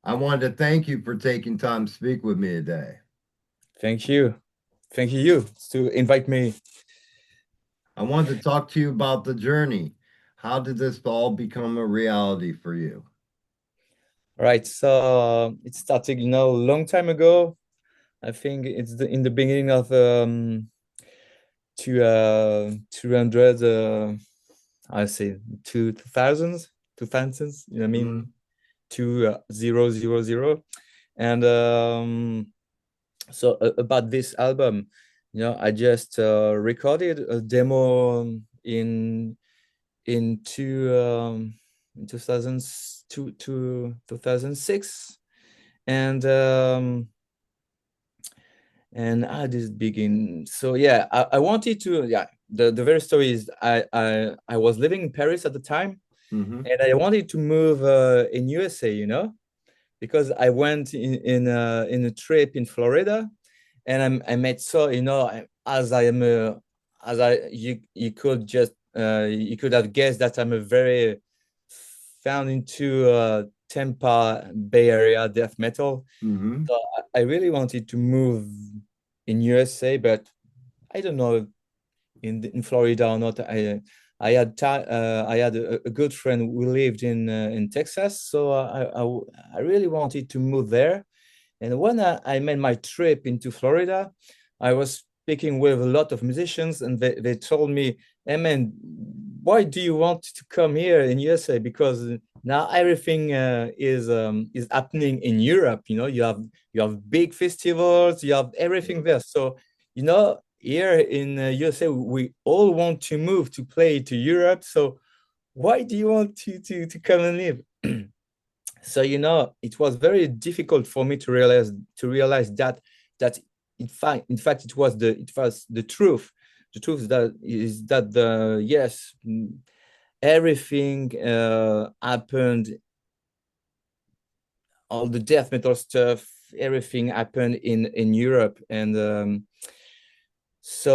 I wanted to thank you for taking time to speak with me today. Thank you. Thank you to invite me. I wanted to talk to you about the journey. How did this all become a reality for you? Right. So it started, a long time ago. I think it's in the beginning of 200 I say two thousands, 2000s, I Mhm. mean 2000. And so about this album, I just recorded a demo in in 2002 to 2006, and I just begin. So yeah, I wanted to, yeah, the very story is I was living in Paris at the time, Mhm. and I wanted to move in USA, because I went in a trip in Florida, and I met, so as I am a, as I you could just you could have guessed that I'm a very found into Tampa Bay Area death metal. Mhm. So I really wanted to move in USA, but I don't know in Florida or not. I had a good friend who lived in Texas, so I really wanted to move there. And when I made my trip into Florida, I was speaking with a lot of musicians, and they told me, "Hey man, why do you want to come here in USA? Because now everything is happening in Europe. You have big festivals, you have everything there. So here in USA, we all want to move to play to Europe. So why do you want to come and live?" So it was very difficult for me to realize that in fact it was the truth. The truth is that the yes, everything happened, all the death metal stuff, everything happened in Europe. And so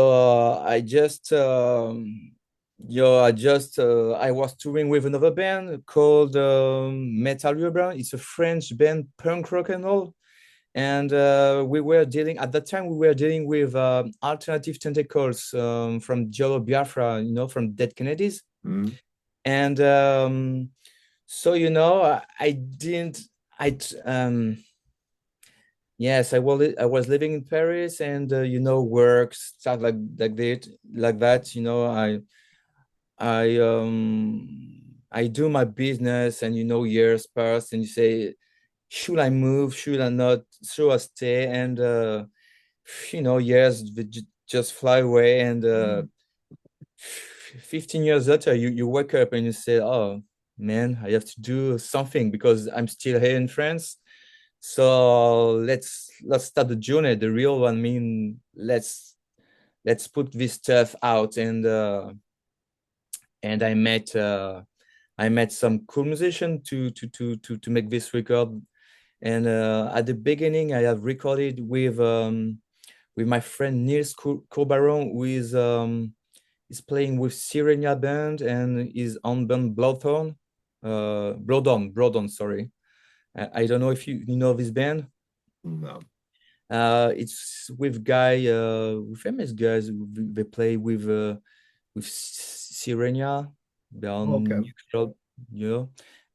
I was touring with another band called Metal Urban. It's a French band, punk rock and roll. And at that time we were dealing with alternative tentacles from Jolo Biafra, from Dead Kennedys. Mhm. And so I didn't I yes, I was living in Paris, and work stuff like that. I do my business, and years pass, and you say, should I move? Should I not? Should I stay? And years just fly away, and Mhm. 15 years later, you wake up and you say, "Oh man, I have to do something because I'm still here in France." So let's start the journey, the real one. I mean, let's put this stuff out. And I met some cool musician to make this record. And at the beginning, I have recorded with my friend Niels Corbaron, who is playing with Sirenia band and is on band Bloodthorn, Bloodon, sorry. I don't know if you know this band. No. It's with famous guys. They play with Sirenia. They're Okay. on neutral,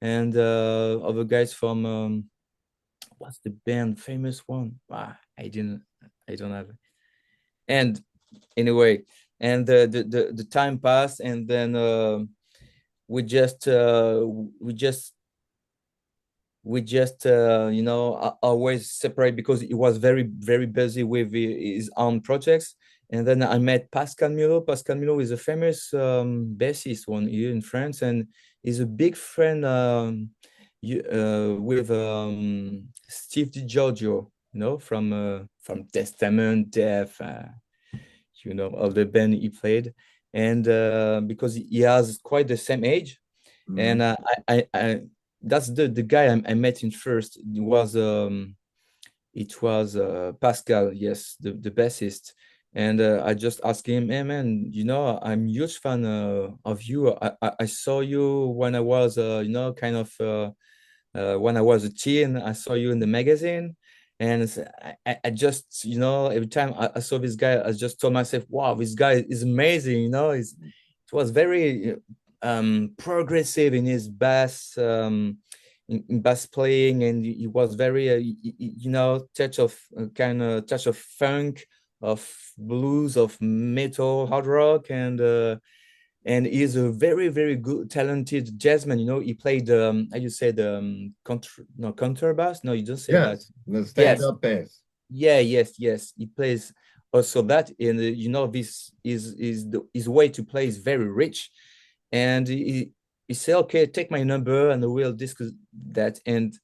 and other guys from what's the band famous one? I don't have it. And anyway, and the time passed, and then we just uh, we just we just always separate because he was very very busy with his own projects. And then I met Pascal Milo. Pascal Milo is a famous bassist one here in France, and he's a big friend with Steve DiGiorgio, from Testament, Death, all the band he played. And because he has quite the same age. And Mhm. that's the guy I met in first. It was Pascal, yes, the bassist. And I just asked him, "Hey man, I'm huge fan of you. I saw you when I was kind of when I was a teen. I saw you in the magazine, and I just, you know, every time I saw this guy, I just told myself, "Wow, this guy is amazing." You know, it was very progressive in his bass, in bass playing, and he was very, you know, touch of kind of touch of funk, of blues, of metal, hard rock, and he's a very very good talented jazzman. You know, he played how you say the no, contrabass. No, you don't say that. Yes, the Yes, stand-up bass. yeah, yes, he plays also that. And you know, this is his way to play is very rich. And he said, okay, take my number and we'll discuss that. And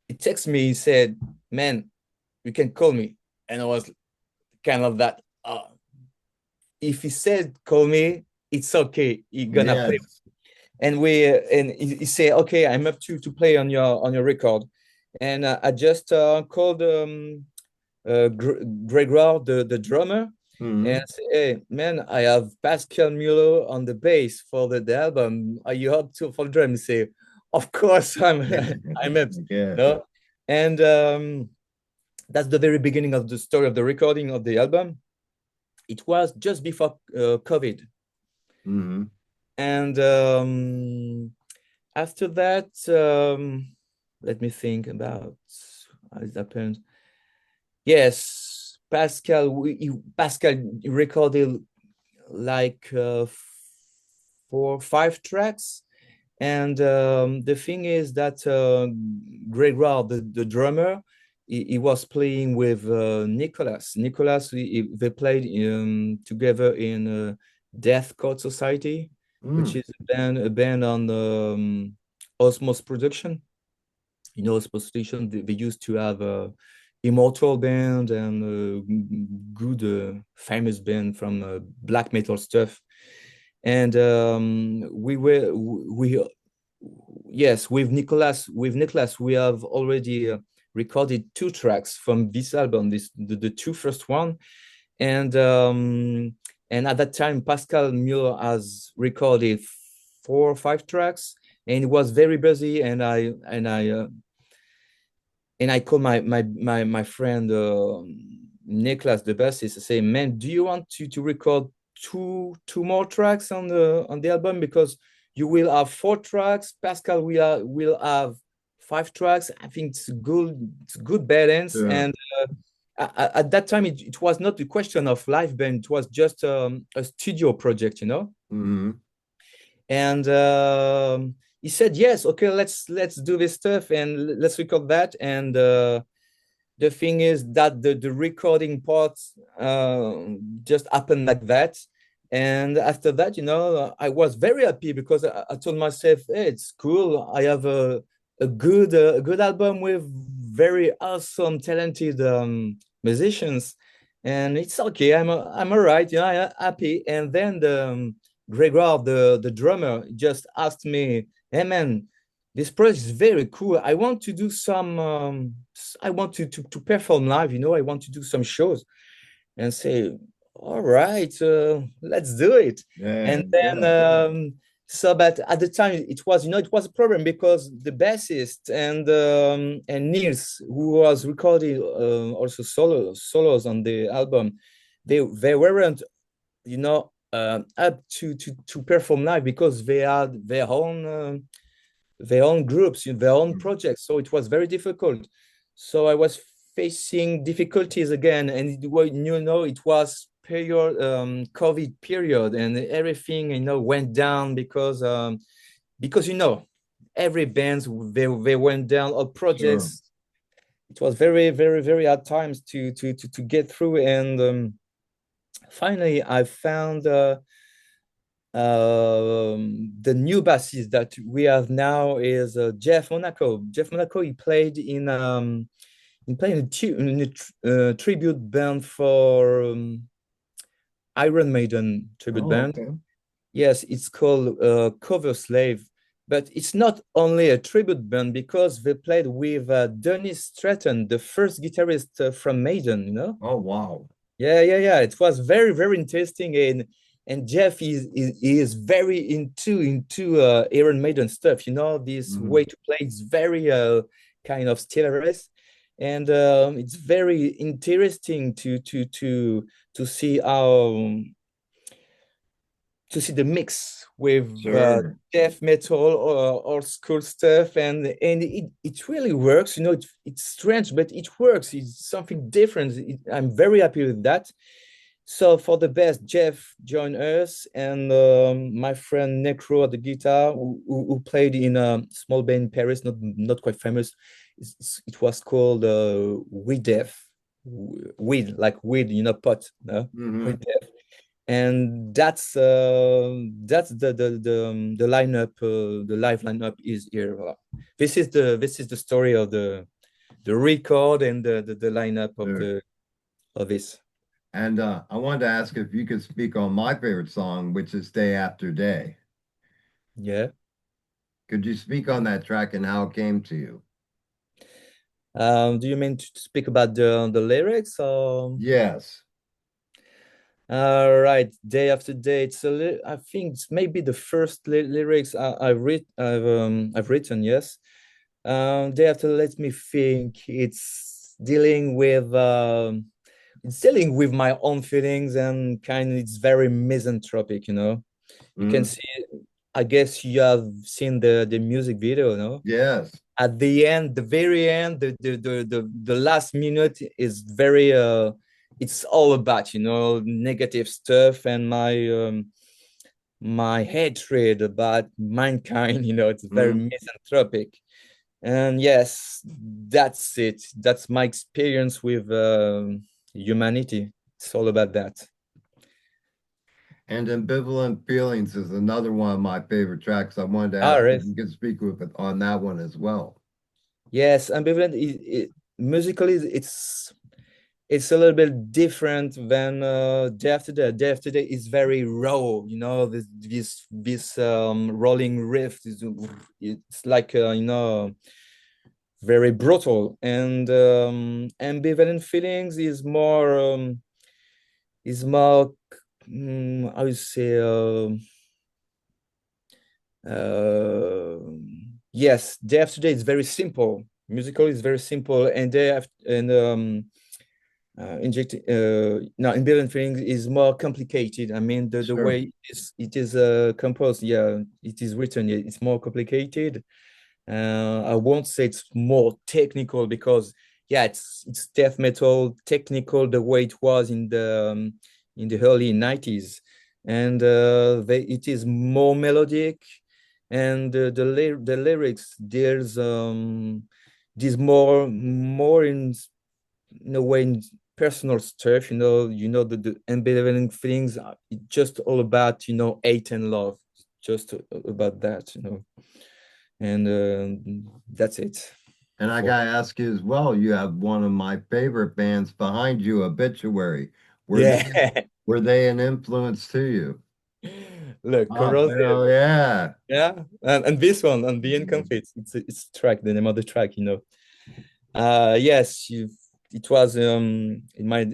he texted me, he said, man, you can call me. And I was kind of that, if he said call me, it's okay, he gonna play. Yes. And he say, okay, I'm up to play on your record. And I just called Gregoire, the drummer, and Hmm. say, hey man, I have Pascal Muller on the bass for the album. Are you up to for the drum? He say, of course I'm I'm up. Yeah. No? And that's the very beginning of the story of the recording of the album. It was just before COVID. Hmm. And after that, let me think about how it happened. Yes, Pascal recorded like 4 5 tracks. And the thing is that Gregoire, the drummer, he was playing with Nicolas. Nicolas, they played together in Death Code Society, which Mm. is a band on Osmos Production. You know, Osmos Production, they used to have a Immortal band and good famous band from black metal stuff. And we yes, with Nicolas we have already recorded 2 tracks from this album, the 2 first one. And at that time Pascal Muller has recorded 4 or 5 tracks, and it was very busy. And I called my friend Nicholas, the bassist, to say, man, do you want to record two more tracks on the album, because you will have 4 tracks. Pascal will have 5 tracks. I think it's good balance. Sure. And at that time, it was not a question of live band. It was just a studio project, you know. Hmm. And he said, yes, okay, let's do this stuff and let's record that. And the thing is that the recording part just happened like that. And after that, you know, I was very happy because I told myself, hey, it's cool. I have a good album with very awesome, talented musicians, and it's okay. I'm all right. You know, I'm happy. And then Gregoire, the drummer, just asked me, hey man, this project is very cool. I want to do some I want to perform live, you know, I want to do some shows. And say, all right, let's do it. Yeah, And then yeah. so but at the time it was, you know, it was a problem because the bassist and Nils, who was recording also solos on the album, they weren't, you know, up to perform live because they had their own groups, their own projects. So it was very difficult. So I was facing difficulties again, and you know, it was period COVID period, and everything, you know, went down because you know, every bands, they went down, all Sure. projects. It was very very very hard times to get through. And finally I found the new bassist that we have now is Jeff Monaco. Jeff Monaco, he played in a tribute band for Iron Maiden tribute Oh, band. okay. Yes, it's called Cover Slave, but it's not only a tribute band because they played with Dennis Stratton, the first guitarist from Maiden. You know. Oh, wow. Yeah. It was very very interesting, and and Jeff is very into Iron Maiden stuff. You know, this way Hmm. to play is very kind of stellaris, and it's very interesting to see how to see the mix with Sure. death metal or old school stuff, and it really works. You know, it's strange, but it works. It's something different. I'm very happy with that. So for the best, Jeff joined us, and my friend Necro at the guitar, who played in a small band in Paris, not quite famous. It was called Weed Death, weed like weed, you know, pot, no? Hmm. Weed Death, and that's the lineup. The live lineup is here. This is the story of the record and the lineup Sure. of this. And I wanted to ask if you could speak on my favorite song, which is Day After Day. Yeah. Could you speak on that track and how it came to you? Do you mean to speak about the lyrics or? Yes. Right, day after day. I think it's maybe the first lyrics I've written. Yes. Day after, let me think. It's dealing with my own feelings, and kind of it's very misanthropic. You know, you can Hmm. see. I guess you have seen the music video. No, Yes. at the end, the very end, the last minute is very it's all about, you know, negative stuff and my hatred about mankind, you know, it's very Hmm. misanthropic. And yes, that's it. That's my experience with humanity. It's all about that. And Ambivalent Feelings is another one of my favorite tracks. I wanted to All ask if right. you could speak with it on that one as well. Yes, ambivalent. Musically, it's a little bit different than day after day. Day after day is very raw, you know. This rolling riff is it's like you know, very brutal. And ambivalent feelings is more I would say uh, yes, day after day is very simple. Musical is very simple, and day after and injecting no ambient feeling is more complicated. I mean the Sure. way it is composed, yeah, it is written, yeah, it's more complicated. I won't say it's more technical because yeah, it's death metal technical the way it was in the early 90s, and it is more melodic, and the lyrics there's more in a way in personal stuff, you know the ambivalent feelings are just all about, you know, hate and love, just about that, you know, and that's it And I for gotta ask you as well, you have one of my favorite bands behind you, Obituary. Were they yeah. were they an influence to you? Look, Oh, corrosive, hell yeah. yeah, and this one and the incomplete, it's track, the name of the track, you know. Yes, it was in my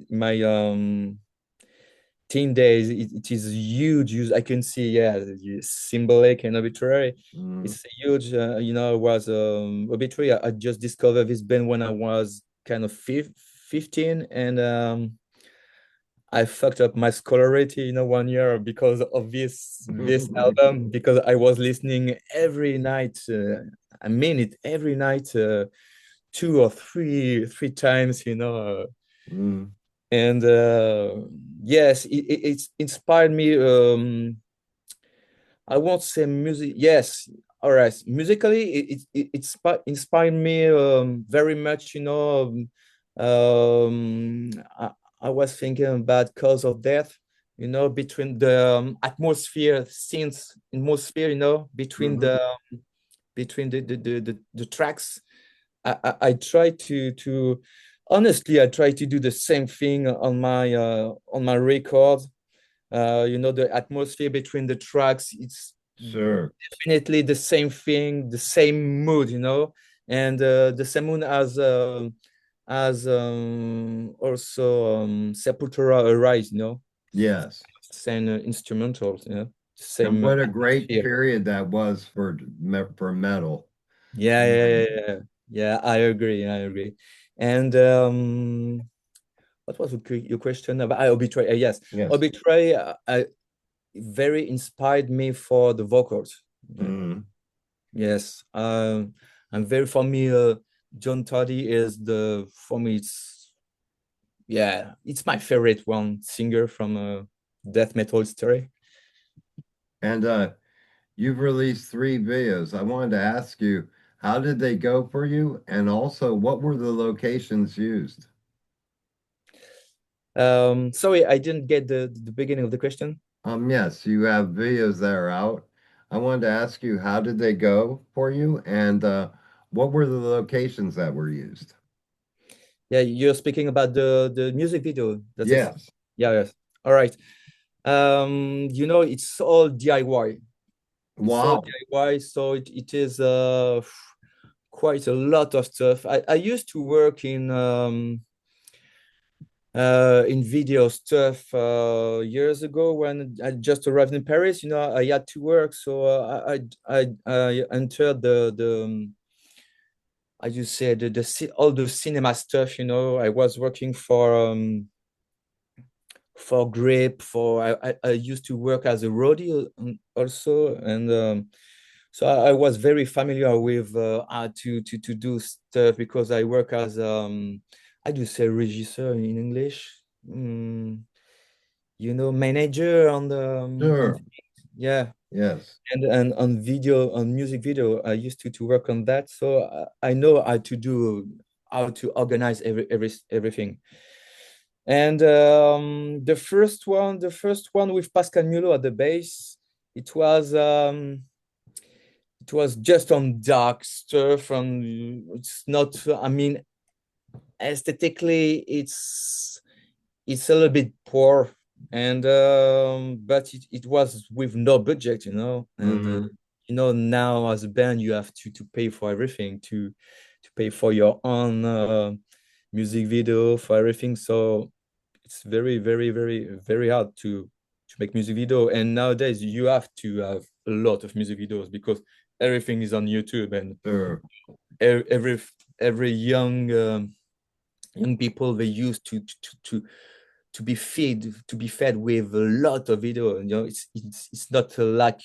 teen days, it is huge. I can see, yeah, symbolic and arbitrary. Mm. It's a huge, you know, it was arbitrary. I just discovered this band when I was kind of 15, and I fucked up my scholarity, you know, 1 year because of this album, because I was listening every night. I mean it every night, two or three times, you know. Mm. And yes, it's inspired me. I won't say music. Yes, all right. Musically, inspired me very much. You know, I was thinking about cause of death. You know, between the atmosphere, scenes, atmosphere. You know, Mhm. between the tracks. I try to honestly, I try to do the same thing on my record. You know, the atmosphere between the tracks, it's Sure. definitely the same thing, the same mood, you know, and the same mood as also Sepultura Arise, you know. Yes. same instrumentals, And same what a great atmosphere. period that was for metal. Yeah, yeah, yeah, Um, yeah, yeah. Yeah, I agree. I agree. And what was your question about Obituary? Yes, yes. Obituary very inspired me for the vocals. Yeah. Mhm. Yes, I'm very familiar. John Toddy is for me it's yeah, it's my favorite one singer from death metal story. And you've released three videos. I wanted to ask you, how did they go for you? And also, what were the locations used? Sorry, I didn't get the beginning of the question. Yes, you have videos that are out. I wanted to ask you, how did they go for you? And what were the locations that were used? Yeah, you're speaking about the music video. That's it. Yes. Yeah, yes. All right. It's all DIY. It's all Wow. DIY, so it is quite a lot of stuff. I used to work in video stuff years ago when I just arrived in Paris. I had to work, so I entered I just said all the cinema stuff. I was working for Grip. I used to work as a roadie also, and so I was very familiar with how to do stuff because I work as I do say regisseur in English. Mm, manager on Sure. yeah, Yes. and on music video. I used to work on that, so I know how to organize everything. And the first one with Pascal Mulot at the bass, it was um, it was just on dark stuff, and it's not. I mean, aesthetically, it's a little bit poor, and but it was with no budget, and Hmm. now as a band you have to pay for everything, to pay for your own music video, for everything. So it's very, very, very, very hard to make music video. And nowadays you have to have a lot of music videos because everything is on YouTube, and Sure. every young people, they used to be fed with a lot of video. It's not like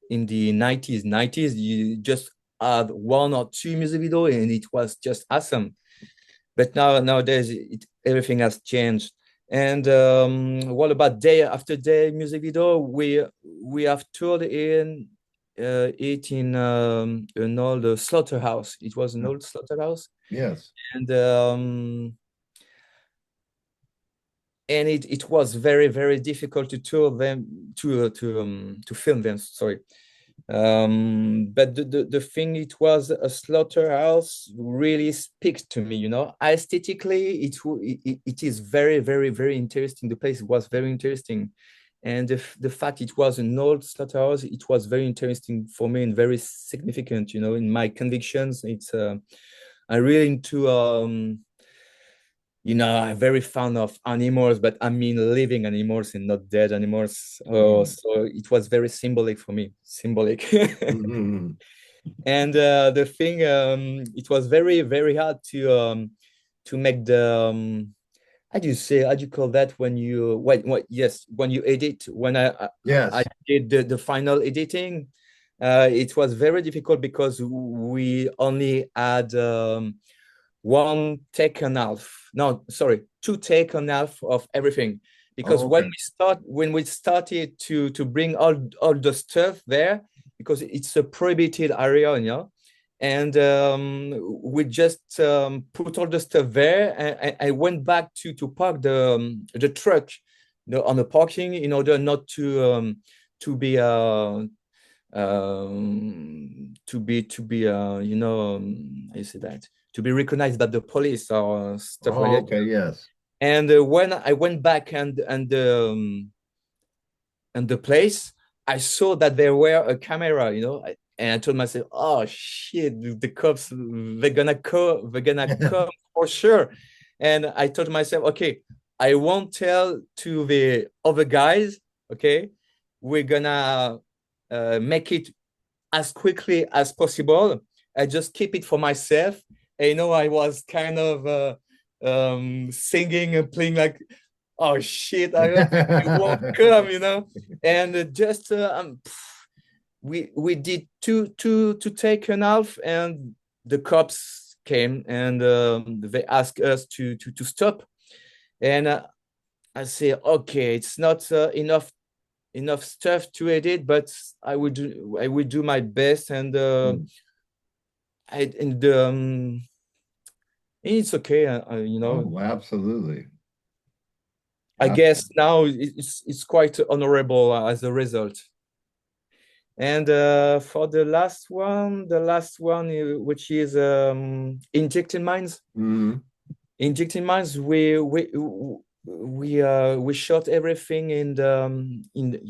in the 90s. You just had one or two music video and it was just awesome. But nowadays everything has changed. And what about day after day music video? We have toured it in an old slaughterhouse. It was an old slaughterhouse, Yes. and it was very, very difficult to tour them, to film them. Sorry. But the thing, it was a slaughterhouse, really speaks to me. Aesthetically, it is very, very, very interesting. The place was very interesting, and the fact it was an old slaughterhouse, it was very interesting for me and very significant. In my convictions, it's I'm really into I'm very fond of animals, but I mean living animals and not dead animals. Mm. So it was very symbolic for me, symbolic. Mhm. And the thing, it was very, very hard to make how do you call that when you yes, when you edit, when I Yes. did the final editing. It was very difficult because we only had one take and half. No, sorry, two take and half of everything. Because Oh, okay. when we started to bring all the stuff there, because it's a prohibited area, and we just put all the stuff there. And I went back to park the truck, on the parking, in order not to be I say that, to be recognized by the police or stuff like Oh, that. okay. Yes. And when I went back and the place, I saw that there were a camera, and I told myself, "Oh shit, the cops, they're gonna come for sure." And I told myself, "Okay, I won't tell to the other guys. Okay, we're gonna make it as quickly as possible. I just keep it for myself. And, I was kind of singing and playing like, oh shit, I hope it won't come, And just we did two take an half, and the cops came and they asked us to stop. And I say, okay, it's not enough stuff to edit, but I would do my best, and I and it's okay. Oh, absolutely. I guess now it's quite honorable as a result. And for the last one, which is injecting mines. Mhm. Injecting mines, we shot everything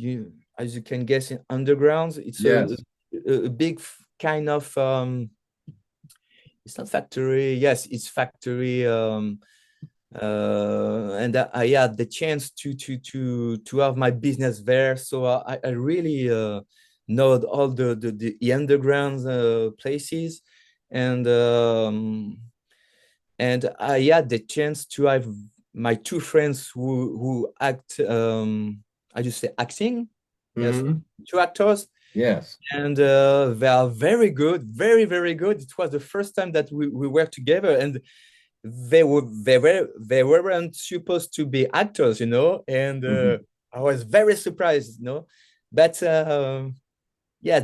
you, as you can guess, in underground. It's Yes. a big kind of it's not factory. Yes, it's factory. And I had the chance to have my business there, so I really know all the underground places, and I had the chance to have my two friends who act, I just say acting, yes, Hmm. two actors, Yes. and they are very good, very very good. It was the first time that we were together, and they weren't supposed to be actors, and Hmm. I was very surprised, but yeah,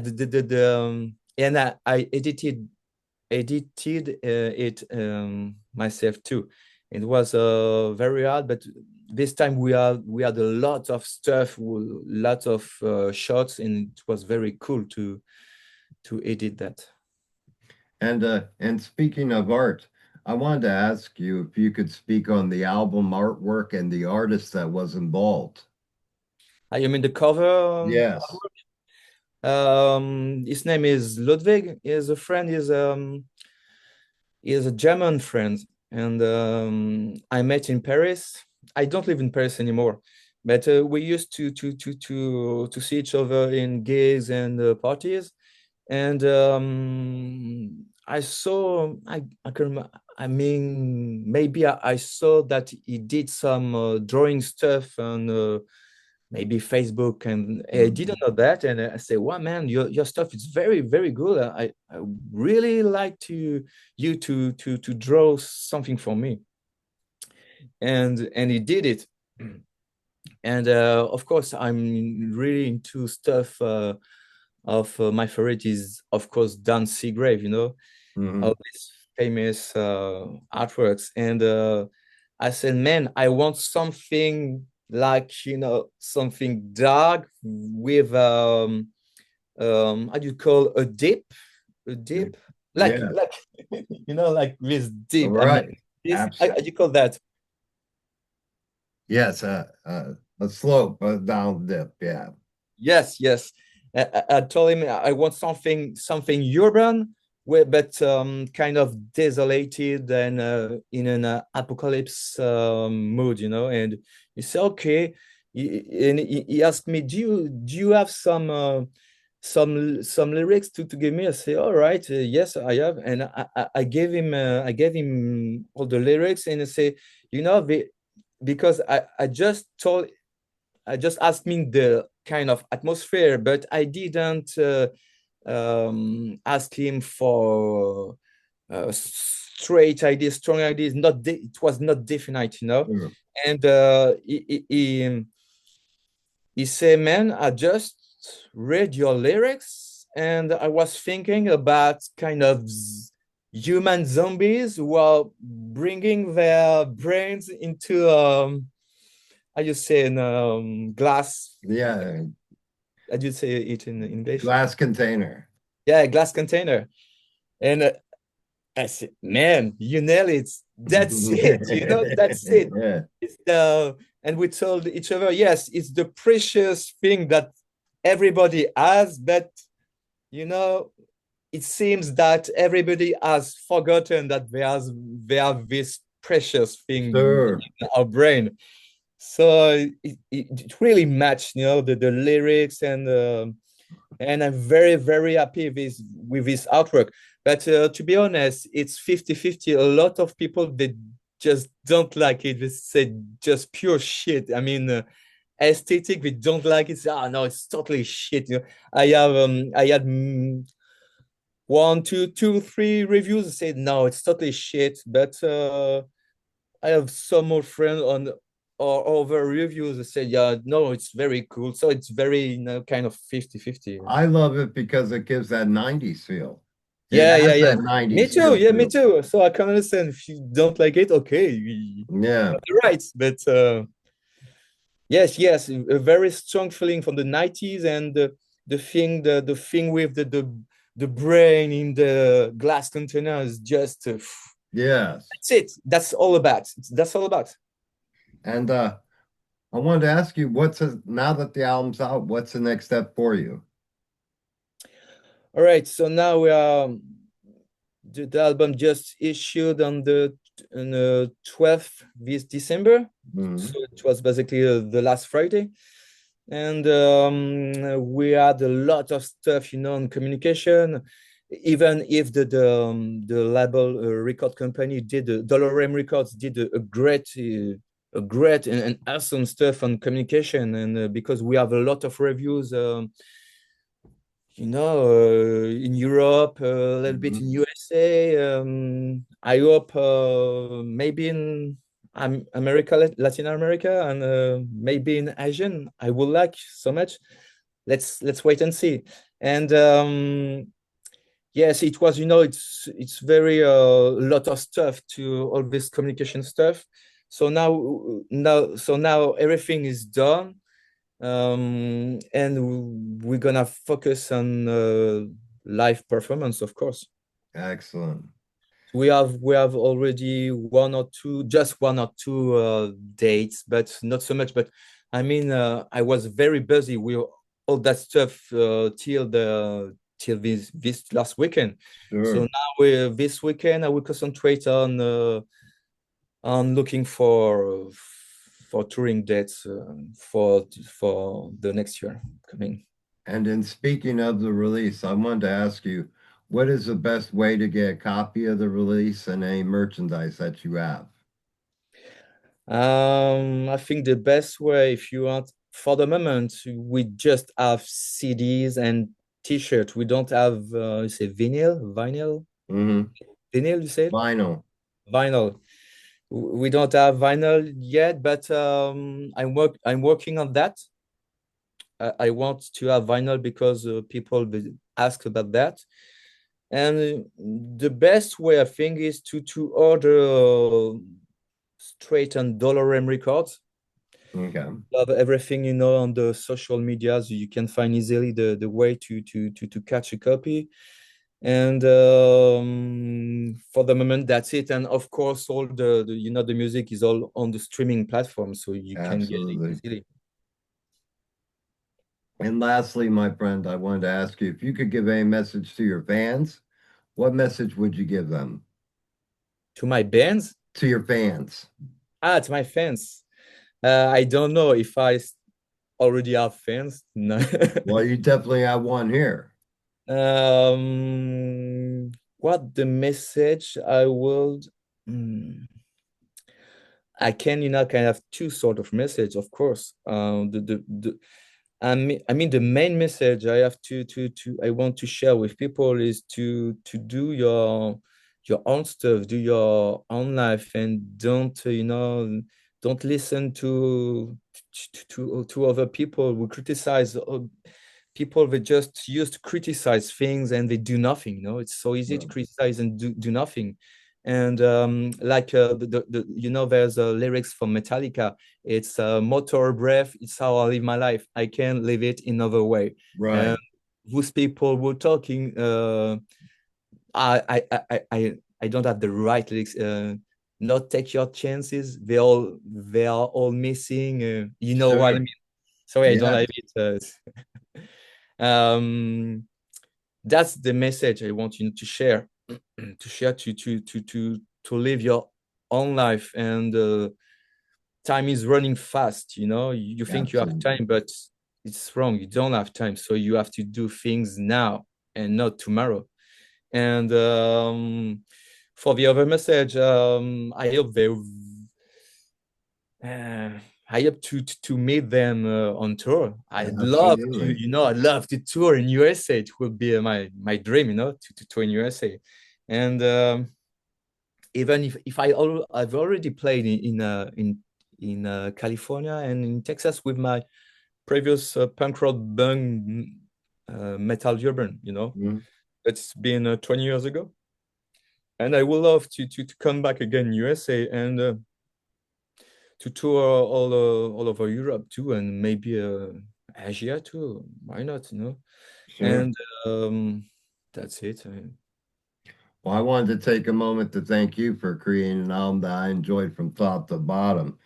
and I edited it myself too. It was very hard, but this time we had a lot of stuff, lots of shots, and it was very cool to edit that. And speaking of art, I wanted to ask you if you could speak on the album artwork and the artist that was involved. You mean the cover? Yes. His name is Ludwig. He is a friend. He is a German friend, and I met in Paris. I don't live in Paris anymore, but we used to see each other in gigs and parties. And I can I mean, maybe I saw that he did some drawing stuff on maybe Facebook, and I didn't Mhm. know that. And I say, wow, man, your stuff is very, very good. I really like you to draw something for me. And he did it. And of course, I'm really into stuff of my favorite is, of course, Dan Seagrave, all Mhm. these famous artworks. And I said, man, I want something like, something dark with how do you call a dip, like Yeah. like like this All dip. I mean, right. this, how Absolutely. do you call that? Yes. A slope, a down dip. Yeah. Yes, yes. I told him I want something urban, but kind of desolated and in an apocalypse mood, And he said, okay. And he asked me, do you have some lyrics to give me? I say, all right, yes, I have. And I gave him all the lyrics, and I say, because I just asked me the kind of atmosphere, but I didn't ask him for straight ideas, strong ideas. It was not definite, Sure. And he said, "Man, I just read your lyrics, and I was thinking about kind of human zombies who are bringing their brains into how you say in glass. Yeah. How do you say it in English? Glass container. Yeah, glass container. And I said, man, you nail it. That's it. That's it. Yeah. It's and we told each other, yes, it's the precious thing that everybody has, but you know, it seems that everybody has forgotten that they have this precious thing Sure. in our brain. So it really matched, the lyrics, and I'm very, very happy with this artwork. But to be honest, it's 50-50. A lot of people, they just don't like it. They say just pure shit. I mean, aesthetic, they don't like it. Say, oh no, it's totally shit. I had one, two, three reviews that said no, it's totally shit. But I have some more friends on or over reviews that say, yeah, no, it's very cool. So it's very, kind of 50-50. I love it because it gives that 90s feel. It Yeah, yeah, has yeah. that Me 90s too. feel Yeah, me too. too. So I can understand if you don't like it. Okay, Yeah. you're right. But yes, yes, a very strong feeling from the 90s, and the thing with the brain in the glass container is just Yes. that's it. That's all about. That's all about. And I wanted to ask you, now that the album's out, what's the next step for you? All right. So now we are. The album just issued on the 12th this December. So Mhm. it was basically the last Friday. And we had a lot of stuff, on communication. Even if the label record company did, Dollar M Records did a great and awesome stuff on communication, and because we have a lot of reviews, in Europe, a little bit in Mhm. USA. I hope maybe in America, Latin America, and maybe in Asian. I would like so much. Let's wait and see. And yes, it was. It's very a lot of stuff to all this communication stuff. So now everything is done, and we're gonna focus on live performance, of course. Excellent. We have already one or two dates, but not so much. But I mean, I was very busy with all that stuff till this last weekend. So Sure. now this weekend I will concentrate on looking for touring dates for the next year coming. And in speaking of the release, I wanted to ask you, what is the best way to get a copy of the release and any merchandise that you have? I think the best way, if you want, for the moment, we just have CDs and T-shirts. We don't have, you say Hmm. vinyl. You said Vinyl. vinyl. We don't have vinyl yet, but I'm working on that. I want to have vinyl because people will ask about that. And the best way I think is to order straight on Dollar M Records. Okay. Love everything, on the social medias. You can find easily the way to catch a copy. And for the moment, that's it. And of course, all the music is all on the streaming platform, so you can get it Absolutely. easily. And lastly, my friend, I wanted to ask you if you could give a message to your fans, what message would you give them? To my bands, To your fans. to my fans. I don't know if already have fans. No. Well, you definitely have one here. What the message I would. Hmm, I can, kind of two sort of message, of course. I mean, the main message I have I want to share with people is to do your own stuff, do your own life, and don't listen to other people who criticize. People that just used to criticize things and they do nothing. It's so easy to Yeah. criticize and do nothing. And like there's lyrics from Metallica. It's motor breath. It's how I live my life. I can't live it in another way. And Right. those people were talking. I don't have the right lyrics. Not take your chances. They are all missing. You know what I Sure. mean? Sorry, I don't Yes. have it. Um, that's the message I want you to share, to live your own life, and time is running fast. You think you have Absolutely. time, but it's wrong. You don't have time, so you have to do things now and not tomorrow. And for the other message, uh, I hope to meet them on tour. I'd love to, Absolutely. I'd love to tour in USA. It would be my dream, to tour in USA. And even if I've already played in California and in Texas with my previous punk rock band, metal urban. Mhm. It's been 20 years ago, and I would love to come back again in USA and to tour all over Europe too, and maybe Asia too. Why not? Sure. And um, that's it. Well, I wanted to take a moment to thank you for creating an album that I enjoyed from top to bottom.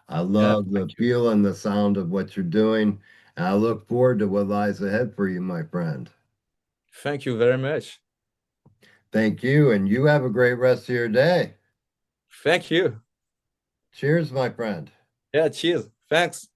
I Yeah, love the thank you. feel and the sound of what you're doing, and I look forward to what lies ahead for you, my friend. Thank you very much. Thank you, and you have a great rest of your day. Thank you. Cheers, my friend. Yeah, cheers. Thanks.